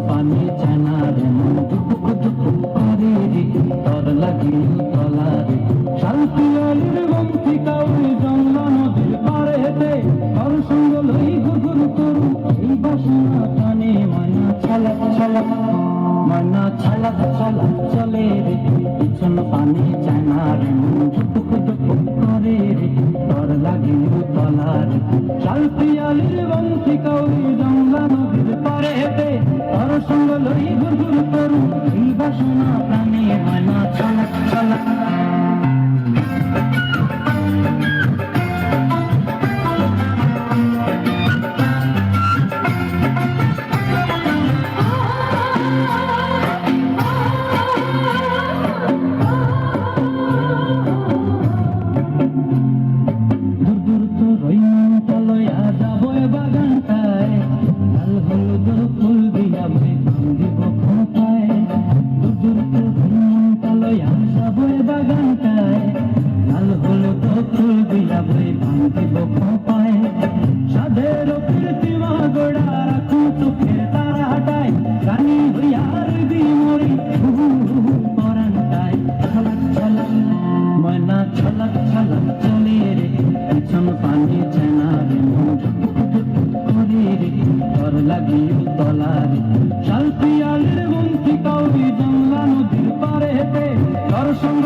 পানি ছানার টুকুক টুকুক করে রে তর লাগিল তলারে শান্তিলালের বন্ধি কাউরে জংলা নদীর পারে হেতে তর সঙ্গ লই ঘুরঘুর করু এই বাসনা টানে ময়না ছালাক ছালাক ময়না ছালাক ছালাক চলে রে পিছন পানি ছানার টুকুক টুকুক করে রে তর লাগিল তলারে শান্তিলালের বন্ধি কাউরে জংলা নদীর পারে হেতে তর সঙ্গ লই ঘুরঘুর করু এই বাসনা প্রাণে ময়না ছালাক ছালাক সাধের কীর্তিমা গোড়া রাখু চোখের তারা হাটায় রানী হইয়ার বিমরি পরান্টায় ছলাক ছলাক ময়না ছলাক ছলাক চলে রে পিছন পানি চেনা রে করে রে তর লাগিল তলারে শাল পিয়ালের বন্ধি কাউরি জংলা নদীর পারে হেতে তর সঙ্গ